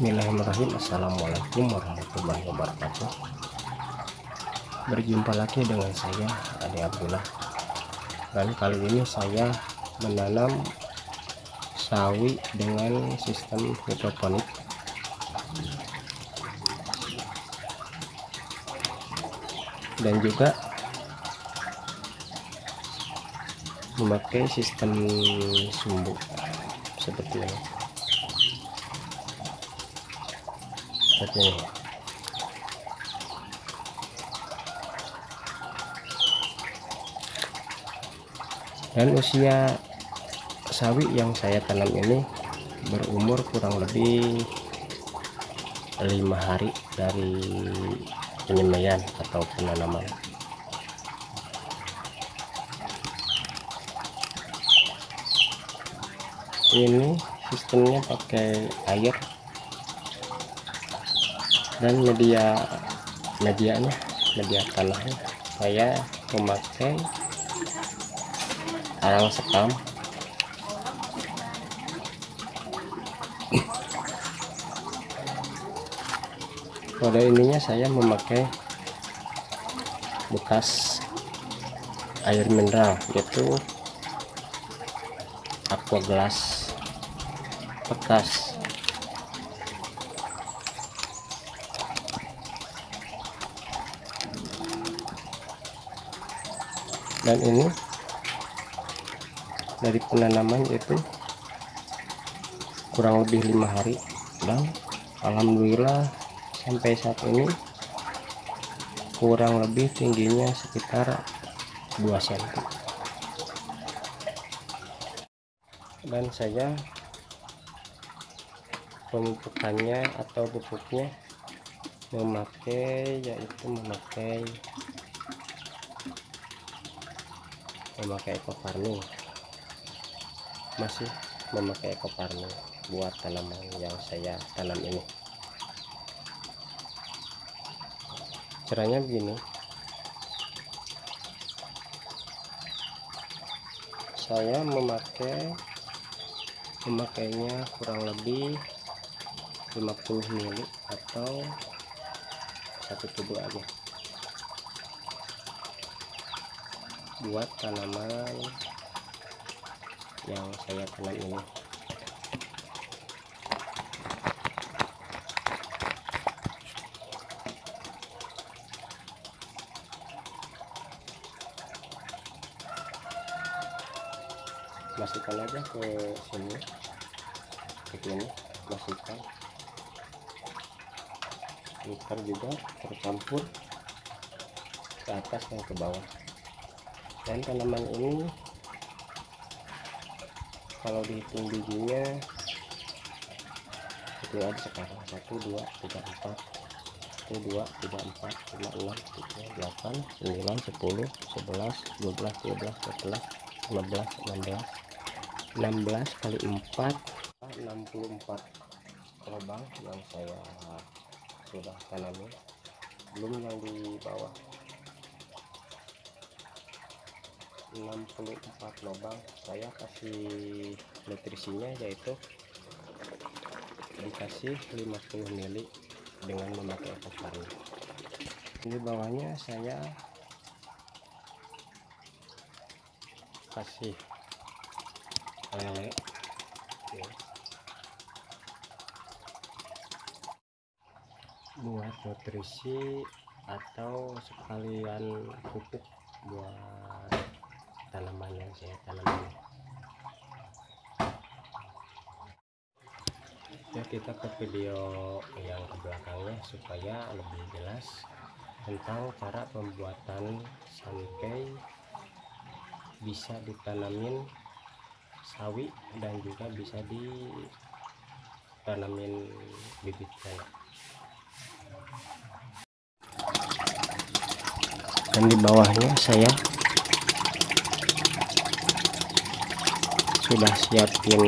Bismillahirrahmanirrahim. Assalamualaikum warahmatullahi wabarakatuh. Berjumpa lagi dengan saya Ade Abdullah, dan kali ini saya menanam sawi dengan sistem hidroponik. Dan juga memakai sistem sumbu seperti ini. Dan usia sawi yang saya tanam ini berumur kurang lebih 5 hari dari penyemaian atau penanaman. Ini sistemnya pakai air dan media tanahnya saya memakai arang sekam. Pada ininya saya memakai bekas air mineral, yaitu Aquaglas bekas. Dan ini dari penanaman itu kurang lebih 5 hari, dan alhamdulillah sampai saat ini kurang lebih tingginya sekitar 2 cm. Dan saya pemupukannya atau pupuknya memakai ekofarming, masih memakai ekofarming buat tanaman yang saya tanam ini. Caranya begini, saya memakainya kurang lebih 50 ml atau 1 tubuh aja buat tanaman yang saya tanam ini. Masukkan aja ke sini, begini, masukkan, ntar juga tercampur ke atas dan ke bawah. Dan tanaman ini kalau dihitung bijinya itu ada sekarang 1 2 3 4 1 2 3 4 5 6 7 8 9 10 11 12 13 14 15 16 kali 4 64 lubang yang saya sudah tanami, belum yang di bawah. 64 lubang saya kasih nutrisinya, yaitu dikasih 50 ml dengan memakai ekofarming. Di bawahnya saya kasih lele buat nutrisi atau sekalian pupuk buat tanaman yang saya tanam ini. Ya, kita ke video yang ke belakangnya supaya lebih jelas tentang cara pembuatan sampai bisa ditanamin sawi dan juga bisa ditanamin bibitnya. Dan di bawahnya saya sudah siapin,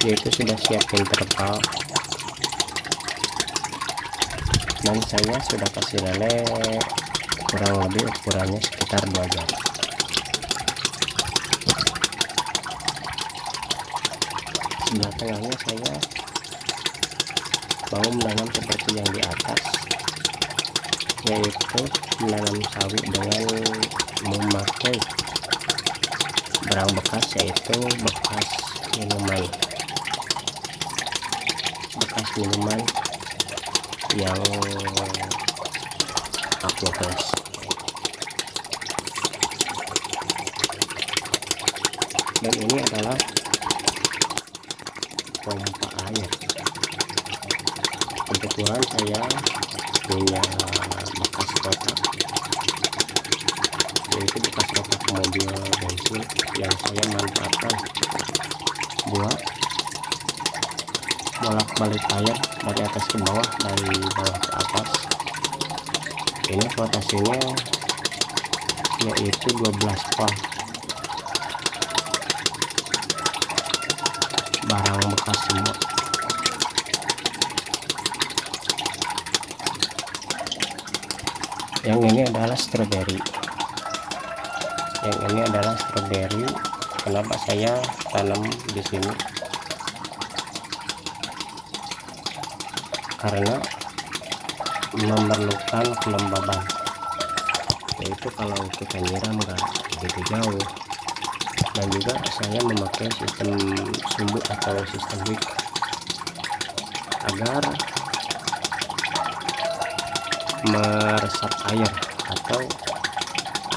yaitu sudah siapin terpal, dan saya sudah kasih lele kurang lebih ukurannya sekitar 2 jam. Sebelah tengahnya saya mau menanam seperti yang di atas, yaitu menanam sawi dengan memakai barang bekas, yaitu bekas minuman yang aquafresh. Dan ini adalah pompa air. Kebetulan saya punya bekas kotak, yaitu bekas kotak mobil bensin yang saya manfaatkan buat bolak-balik air dari atas ke bawah, dari bawah ke atas. Ini voltasenya yaitu 12 volt. Barang bekas semua. Yang ini adalah stroberi. Kenapa saya tanam di sini? Karena memerlukan kelembaban, yaitu kalau kita nyiram nggak begitu jauh. Dan juga saya memakai sistem sumbu atau sistem wick agar meresap air atau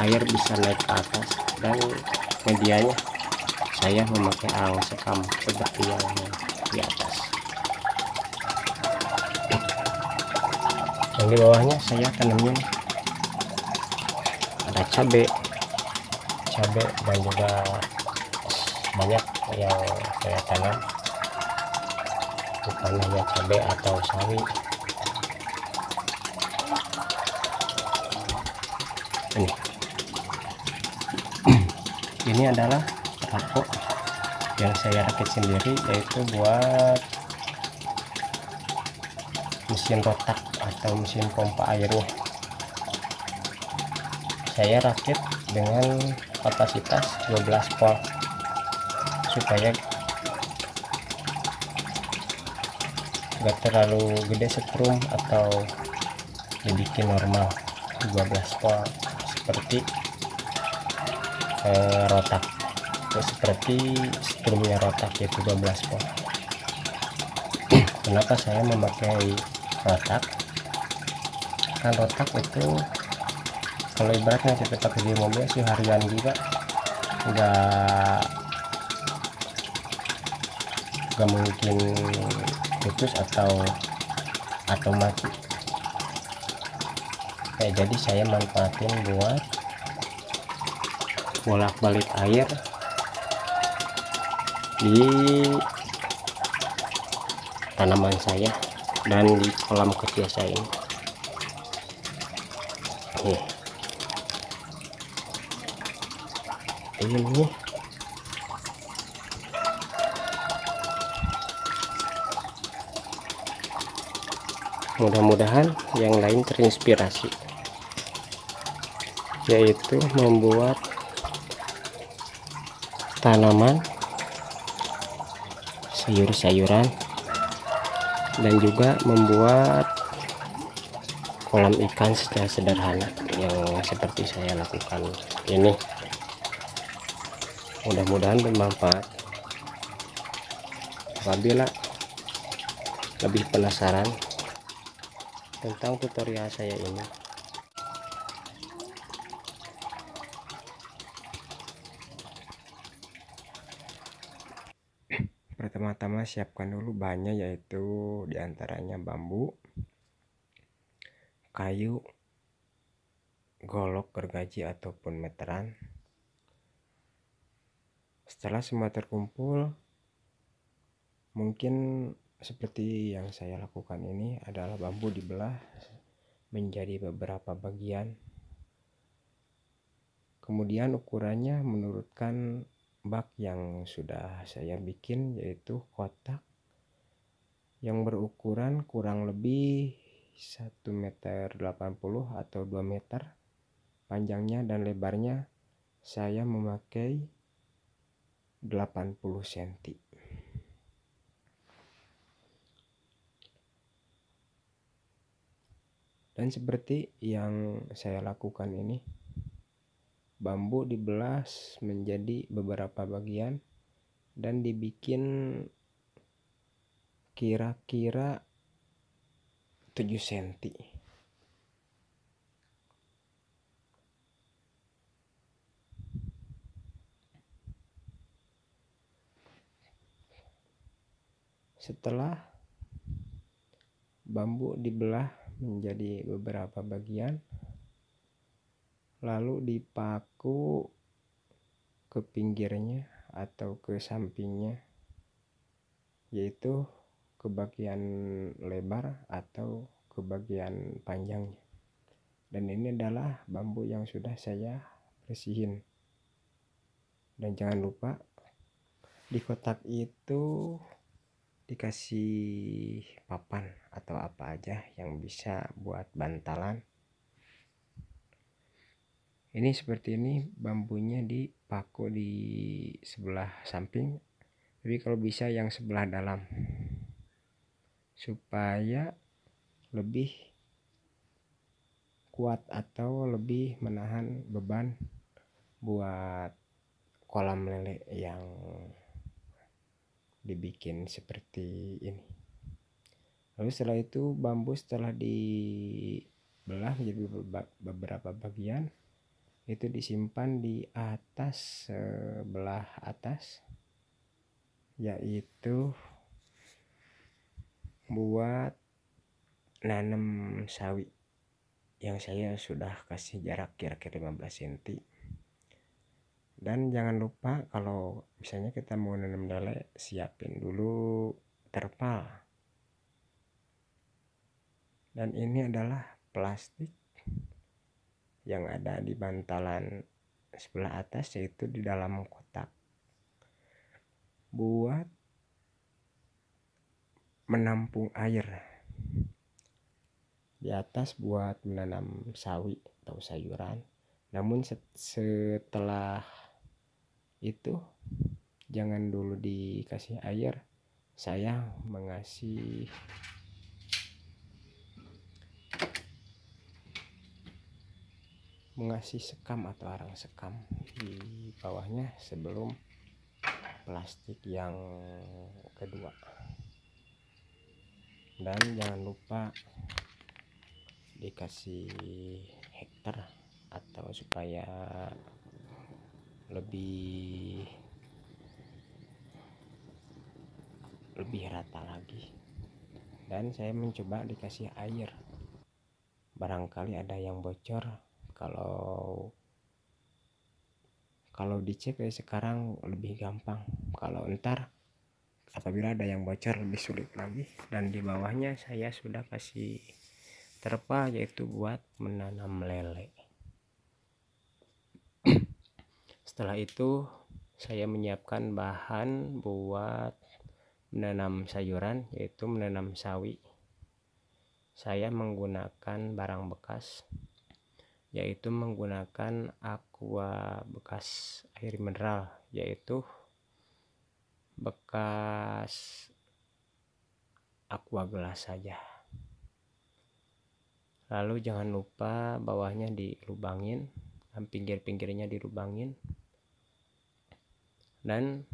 air bisa naik ke atas. Dan medianya saya memakai arang sekam seperti yang di atas. Yang di bawahnya saya tanamin ada cabai dan juga banyak yang saya tanam, bukan hanya cabai atau sawi. Ini adalah rako yang saya rakit sendiri, yaitu buat mesin rotak atau mesin pompa airnya. Saya rakit dengan kapasitas 12 volt supaya gak terlalu gede setrum atau dibikin normal 12 volt seperti rotak, atau seperti strumnya rotak, yaitu 12 volt. Kenapa saya memakai rotak? Kan rotak itu kalau ibaratnya kita pakai di mobil seharian juga nggak mungkin putus atau mati. Jadi saya manfaatin buat bolak-balik air di tanaman saya dan di kolam kecil saya ini. Ini mudah-mudahan yang lain terinspirasi, yaitu membuat tanaman sayur-sayuran dan juga membuat kolam ikan secara sederhana yang seperti saya lakukan ini. Mudah-mudahan bermanfaat. Apabila lebih penasaran tentang tutorial saya ini, pertama-tama siapkan dulu bahannya, yaitu diantaranya bambu, kayu, golok gergaji ataupun meteran. Setelah semua terkumpul, mungkin seperti yang saya lakukan ini adalah bambu dibelah menjadi beberapa bagian. Kemudian ukurannya menurutkan bak yang sudah saya bikin, yaitu kotak yang berukuran kurang lebih 1,80 meter atau 2 meter panjangnya, dan lebarnya saya memakai 80 cm. Dan seperti yang saya lakukan ini, bambu dibelah menjadi beberapa bagian dan dibikin kira-kira 7 cm. Setelah bambu dibelah menjadi beberapa bagian, lalu dipaku ke pinggirnya atau ke sampingnya, yaitu ke bagian lebar atau ke bagian panjangnya. Dan ini adalah bambu yang sudah saya bersihin. Dan jangan lupa di kotak itu dikasih papan atau apa aja yang bisa buat bantalan. Ini seperti ini, bambunya dipaku di sebelah samping, tapi kalau bisa yang sebelah dalam supaya lebih kuat atau lebih menahan beban buat kolam lele yang dibikin seperti ini. Lalu setelah itu bambu setelah dibelah menjadi beberapa bagian, itu disimpan di atas, sebelah atas, yaitu buat nanam sawi yang saya sudah kasih jarak kira-kira 15 cm. Dan jangan lupa kalau misalnya kita mau nanam lele, siapin dulu terpal. Dan ini adalah plastik yang ada di bantalan sebelah atas, yaitu di dalam kotak, buat menampung air. Di atas buat menanam sawi atau sayuran. Namun setelah itu jangan dulu dikasih air. Saya mengasih sekam atau arang sekam di bawahnya sebelum plastik yang kedua. Dan jangan lupa dikasih hektar atau supaya lebih rata lagi. Dan saya mencoba dikasih air, barangkali ada yang bocor. Kalau dicek dari sekarang lebih gampang, kalau ntar apabila ada yang bocor lebih sulit lagi. Dan di bawahnya saya sudah kasih terpal, yaitu buat menanam lele. Setelah itu saya menyiapkan bahan buat menanam sayuran, yaitu menanam sawi. Saya menggunakan barang bekas, yaitu menggunakan aqua bekas air mineral, yaitu bekas aqua gelas saja. Lalu jangan lupa bawahnya dilubangin, pinggir-pinggirnya dilubangin, dan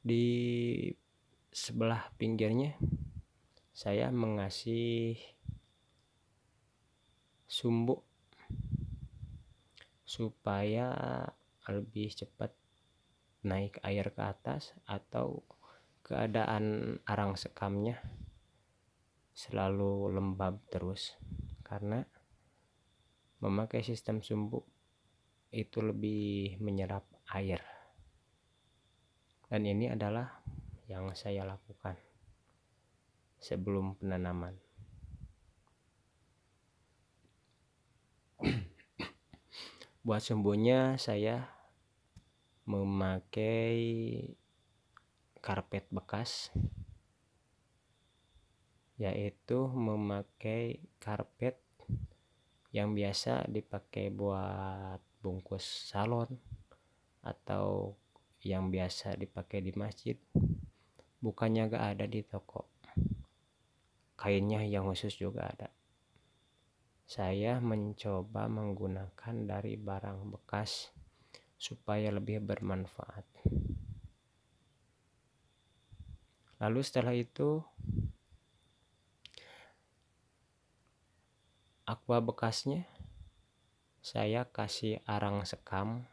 di sebelah pinggirnya saya mengasih sumbu supaya lebih cepat naik air ke atas, atau keadaan arang sekamnya selalu lembab terus, karena memakai sistem sumbu itu lebih menyerap air. Dan ini adalah yang saya lakukan sebelum penanaman. Buat sumbunya saya memakai karpet bekas, yaitu memakai karpet yang biasa dipakai buat bungkus salon atau yang biasa dipakai di masjid, bukannya gak ada di toko. kainnya yang khusus juga ada. Saya mencoba menggunakan dari barang bekas supaya lebih bermanfaat. Lalu setelah itu aqua bekasnya saya kasih arang sekam,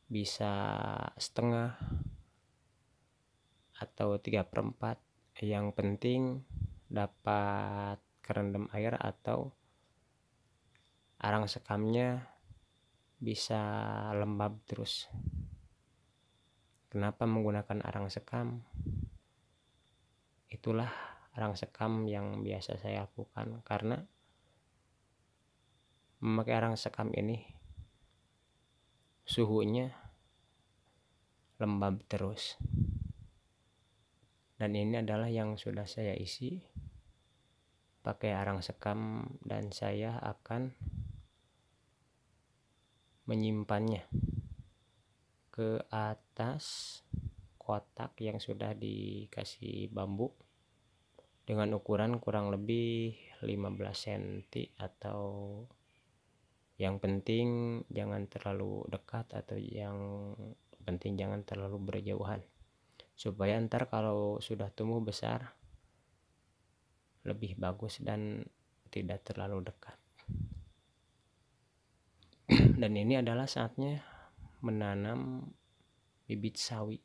bisa setengah atau 3/4, yang penting dapat kerendam air atau arang sekamnya bisa lembab terus. Kenapa menggunakan arang sekam? Itulah arang sekam yang biasa saya lakukan, karena memakai arang sekam ini suhunya lembab terus. Dan ini adalah yang sudah saya isi pakai arang sekam, dan saya akan menyimpannya ke atas kotak yang sudah dikasih bambu dengan ukuran kurang lebih 15 cm, atau yang penting jangan terlalu dekat, atau yang penting jangan terlalu berjauhan, supaya ntar kalau sudah tumbuh besar lebih bagus dan tidak terlalu dekat. Dan ini adalah saatnya menanam bibit sawi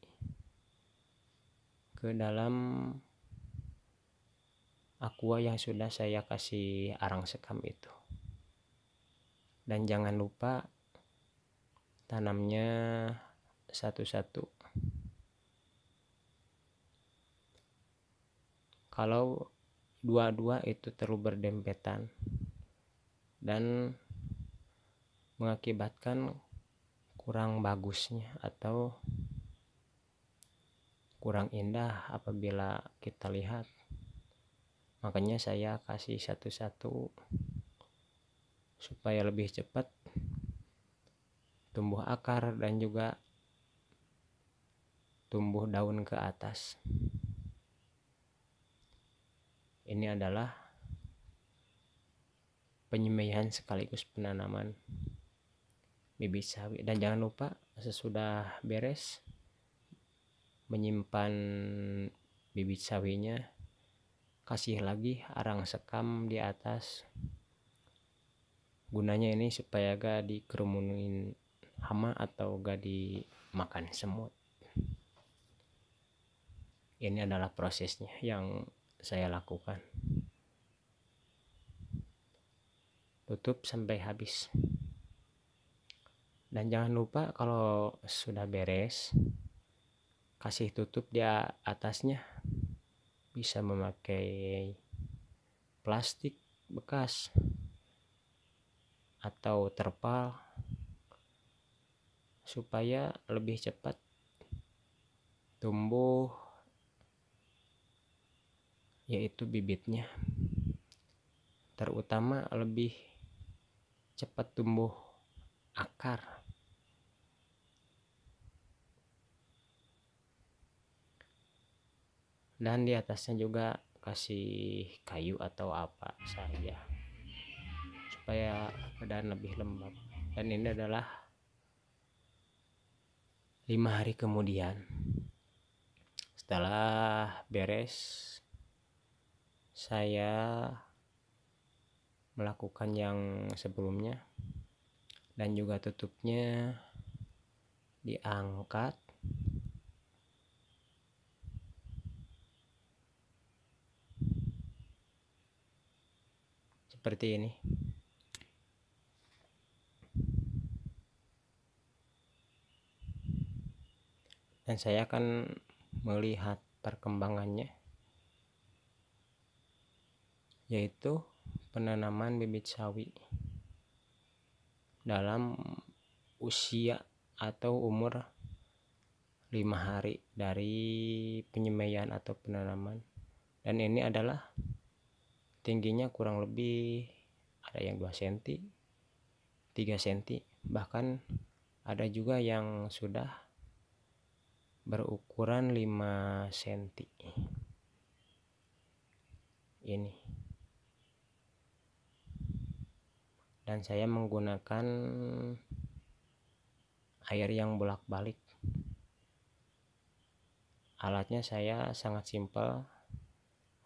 ke dalam aqua yang sudah saya kasih arang sekam itu. Dan jangan lupa tanamnya satu-satu. Kalau dua-dua itu terlalu berdempetan dan mengakibatkan kurang bagusnya atau kurang indah apabila kita lihat. Makanya saya kasih satu-satu supaya lebih cepat tumbuh akar dan juga tumbuh daun ke atas. Ini adalah penyemaian sekaligus penanaman bibit sawi. Dan jangan lupa sesudah beres menyimpan bibit sawinya, kasih lagi arang sekam di atas. Gunanya ini supaya gak dikerumunin hama atau gak dimakan semut. Ini adalah prosesnya yang saya lakukan. Tutup sampai habis. Dan jangan lupa kalau sudah beres kasih tutup di atasnya. Bisa memakai plastik bekas atau terpal supaya lebih cepat tumbuh, yaitu bibitnya, terutama lebih cepat tumbuh akar. Dan di atasnya juga kasih kayu atau apa saja supaya keadaan lebih lembab. Dan ini adalah 5 hari kemudian setelah beres saya melakukan yang sebelumnya, dan juga tutupnya diangkat seperti ini. Dan saya akan melihat perkembangannya, yaitu penanaman bibit sawi dalam usia atau umur 5 hari dari penyemaian atau penanaman. Dan ini adalah tingginya kurang lebih ada yang 2 cm, 3 cm, bahkan ada juga yang sudah berukuran 5 cm. ini, dan saya menggunakan air yang bolak-balik. Alatnya saya sangat simpel,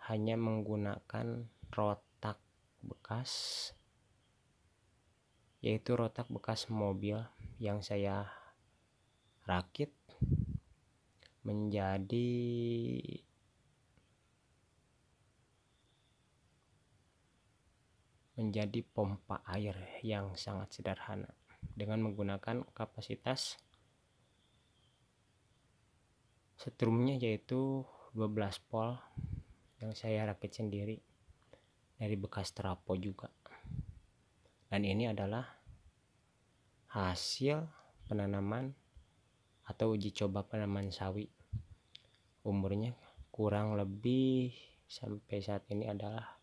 hanya menggunakan rotak bekas, yaitu rotak bekas mobil yang saya rakit menjadi pompa air yang sangat sederhana dengan menggunakan kapasitas setrumnya yaitu 12 volt yang saya rakit sendiri dari bekas trapo juga. Dan ini adalah hasil penanaman atau uji coba penanaman sawi. Umurnya kurang lebih sampai saat ini adalah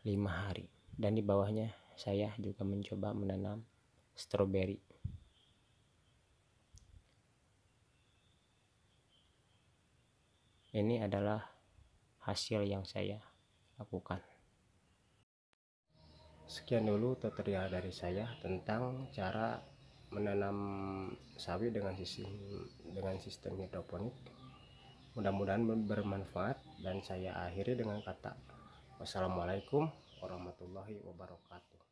5 hari, dan di bawahnya saya juga mencoba menanam stroberi. Ini adalah hasil yang saya lakukan. Sekian dulu tutorial dari saya tentang cara menanam sawi dengan sistem hidroponik. Mudah-mudahan bermanfaat, dan saya akhiri dengan kata wassalamualaikum warahmatullahi wabarakatuh.